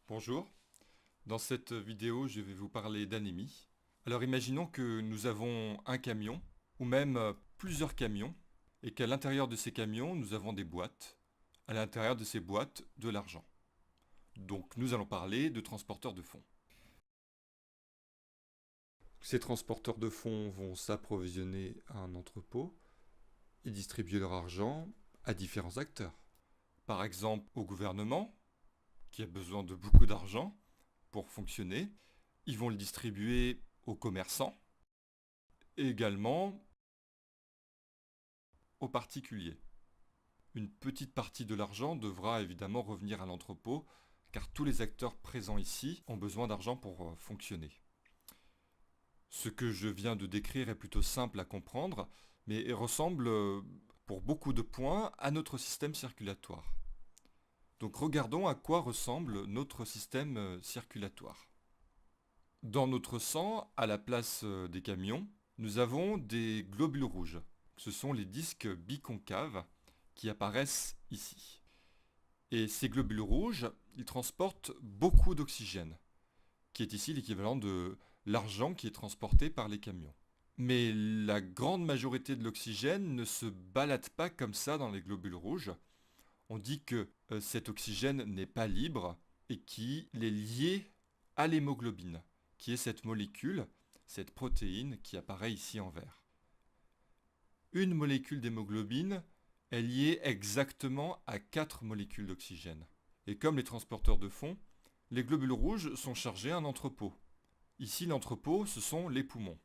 Bonjour, dans cette vidéo je vais vous parler d'anémie. Alors imaginons que nous avons un camion, ou même plusieurs camions, et qu'à l'intérieur de ces camions nous avons des boîtes, à l'intérieur de ces boîtes de l'argent. Donc nous allons parler de transporteurs de fonds. Ces transporteurs de fonds vont s'approvisionner à un entrepôt et distribuer leur argent à différents acteurs. Par exemple au gouvernement, qui a besoin de beaucoup d'argent pour fonctionner. Ils vont le distribuer aux commerçants et également aux particuliers. Une petite partie de l'argent devra évidemment revenir à l'entrepôt car tous les acteurs présents ici ont besoin d'argent pour fonctionner. Ce que je viens de décrire est plutôt simple à comprendre, mais ressemble pour beaucoup de points à notre système circulatoire. Donc regardons à quoi ressemble notre système circulatoire. Dans notre sang, à la place des camions, nous avons des globules rouges. Ce sont les disques biconcaves qui apparaissent ici. Et ces globules rouges, ils transportent beaucoup d'oxygène, qui est ici l'équivalent de l'argent qui est transporté par les camions. Mais la grande majorité de l'oxygène ne se balade pas comme ça dans les globules rouges. On dit que cet oxygène n'est pas libre et qu'il est lié à l'hémoglobine, qui est cette molécule, cette protéine qui apparaît ici en vert. Une molécule d'hémoglobine est liée exactement à 4 molécules d'oxygène. Et comme les transporteurs de fonds, les globules rouges sont chargés à un entrepôt. Ici, l'entrepôt, ce sont les poumons.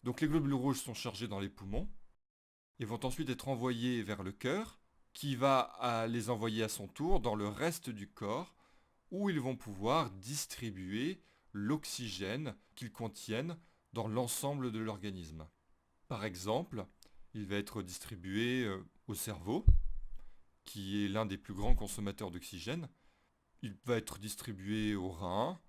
Donc les globules rouges sont chargés dans les poumons et vont ensuite être envoyés vers le cœur, qui va les envoyer à son tour dans le reste du corps, où ils vont pouvoir distribuer l'oxygène qu'ils contiennent dans l'ensemble de l'organisme. Par exemple, il va être distribué au cerveau, qui est l'un des plus grands consommateurs d'oxygène. Il va être distribué aux reins.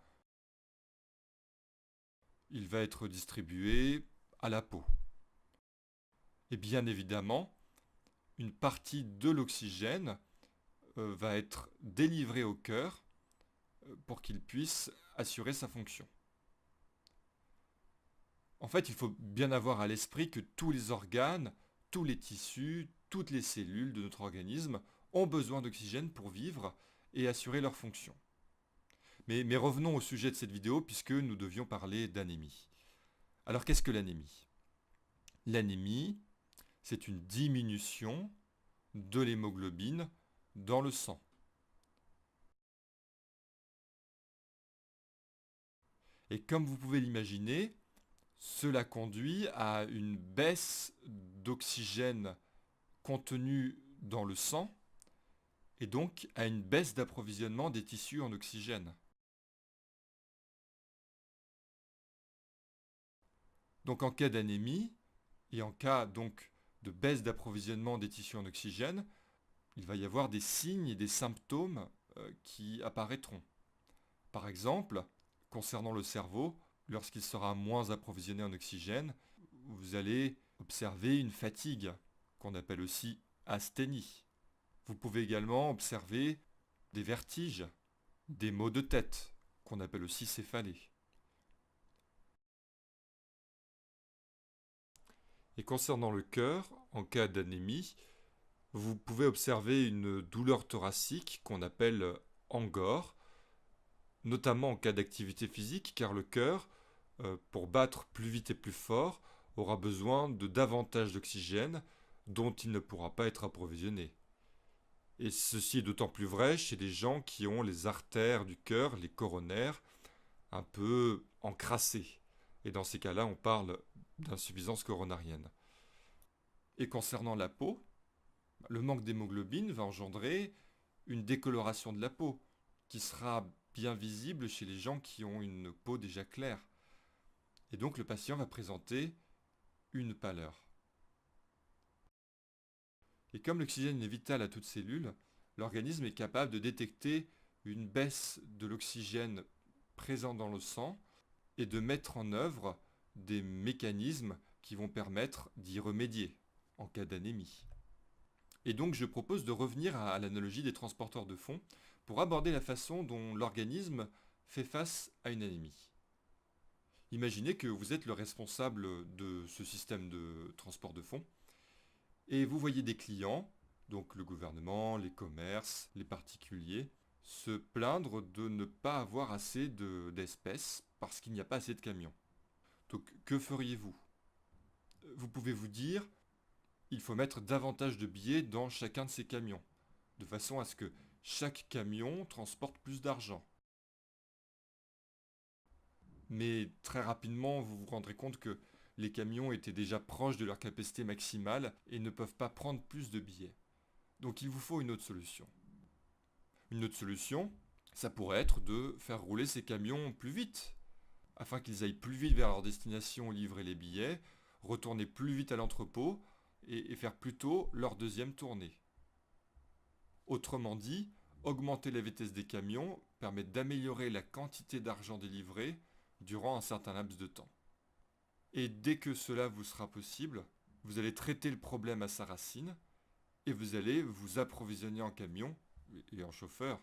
Il va être distribué à la peau. Et bien évidemment, une partie de l'oxygène va être délivrée au cœur pour qu'il puisse assurer sa fonction. En fait, il faut bien avoir à l'esprit que tous les organes, tous les tissus, toutes les cellules de notre organisme ont besoin d'oxygène pour vivre et assurer leur fonction. Mais revenons au sujet de cette vidéo puisque nous devions parler d'anémie. Alors qu'est-ce que l'anémie? L'anémie, c'est une diminution de l'hémoglobine dans le sang. Et comme vous pouvez l'imaginer, cela conduit à une baisse d'oxygène contenu dans le sang et donc à une baisse d'approvisionnement des tissus en oxygène. Donc en cas d'anémie et en cas donc de baisse d'approvisionnement des tissus en oxygène, il va y avoir des signes et des symptômes qui apparaîtront. Par exemple, concernant le cerveau, lorsqu'il sera moins approvisionné en oxygène, vous allez observer une fatigue, qu'on appelle aussi asthénie. Vous pouvez également observer des vertiges, des maux de tête, qu'on appelle aussi céphalées. Et concernant le cœur, en cas d'anémie, vous pouvez observer une douleur thoracique qu'on appelle angor, notamment en cas d'activité physique, car le cœur, pour battre plus vite et plus fort, aura besoin de davantage d'oxygène dont il ne pourra pas être approvisionné. Et ceci est d'autant plus vrai chez les gens qui ont les artères du cœur, les coronaires, un peu encrassées. Et dans ces cas-là, on parle d'insuffisance coronarienne. Et concernant la peau, le manque d'hémoglobine va engendrer une décoloration de la peau, qui sera bien visible chez les gens qui ont une peau déjà claire. Et donc le patient va présenter une pâleur. Et comme l'oxygène est vital à toute cellule, l'organisme est capable de détecter une baisse de l'oxygène présent dans le sang et de mettre en œuvre des mécanismes qui vont permettre d'y remédier en cas d'anémie. Et donc je propose de revenir à l'analogie des transporteurs de fonds pour aborder la façon dont l'organisme fait face à une anémie. Imaginez que vous êtes le responsable de ce système de transport de fonds et vous voyez des clients, donc le gouvernement, les commerces, les particuliers, se plaindre de ne pas avoir assez d'espèces parce qu'il n'y a pas assez de camions. Donc que feriez-vous? Vous pouvez vous dire, il faut mettre davantage de billets dans chacun de ces camions, de façon à ce que chaque camion transporte plus d'argent. Mais très rapidement, vous vous rendrez compte que les camions étaient déjà proches de leur capacité maximale et ne peuvent pas prendre plus de billets. Donc il vous faut une autre solution. Une autre solution, ça pourrait être de faire rouler ces camions plus vite, afin qu'ils aillent plus vite vers leur destination livrer les billets, retourner plus vite à l'entrepôt et faire plus tôt leur deuxième tournée. Autrement dit, augmenter la vitesse des camions permet d'améliorer la quantité d'argent délivré durant un certain laps de temps. Et dès que cela vous sera possible, vous allez traiter le problème à sa racine et vous allez vous approvisionner en camions et en chauffeurs.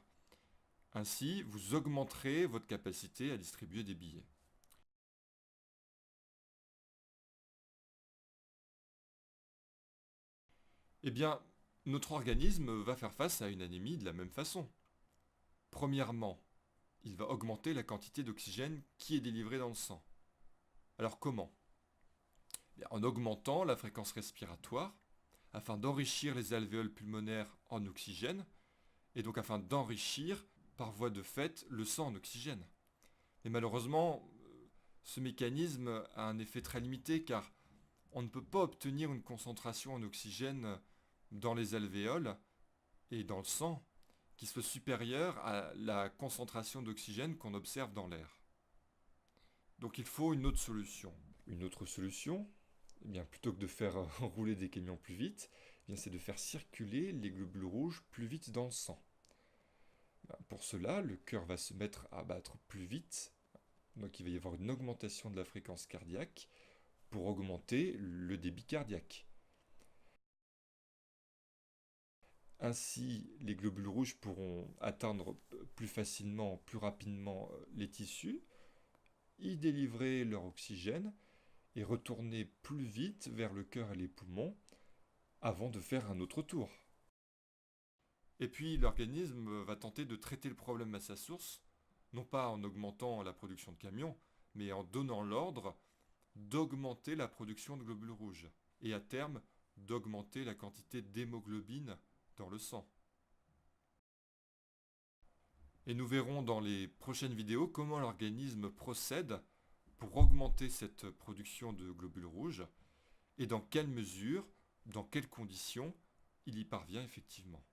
Ainsi, vous augmenterez votre capacité à distribuer des billets. Eh bien, notre organisme va faire face à une anémie de la même façon. Premièrement, il va augmenter la quantité d'oxygène qui est délivrée dans le sang. Alors comment? Bien, en augmentant la fréquence respiratoire, afin d'enrichir les alvéoles pulmonaires en oxygène, et donc afin d'enrichir par voie de fait le sang en oxygène. Et malheureusement, ce mécanisme a un effet très limité car on ne peut pas obtenir une concentration en oxygène dans les alvéoles et dans le sang qui soit supérieure à la concentration d'oxygène qu'on observe dans l'air. Donc il faut une autre solution. Une autre solution, eh bien, plutôt que de faire rouler des camions plus vite, eh bien, c'est de faire circuler les globules rouges plus vite dans le sang. Pour cela, le cœur va se mettre à battre plus vite, donc il va y avoir une augmentation de la fréquence cardiaque pour augmenter le débit cardiaque. Ainsi, les globules rouges pourront atteindre plus facilement, plus rapidement les tissus, y délivrer leur oxygène et retourner plus vite vers le cœur et les poumons avant de faire un autre tour. Et puis l'organisme va tenter de traiter le problème à sa source, non pas en augmentant la production de camions, mais en donnant l'ordre d'augmenter la production de globules rouges, et à terme d'augmenter la quantité d'hémoglobine dans le sang. Et nous verrons dans les prochaines vidéos comment l'organisme procède pour augmenter cette production de globules rouges, et dans quelle mesure, dans quelles conditions il y parvient effectivement.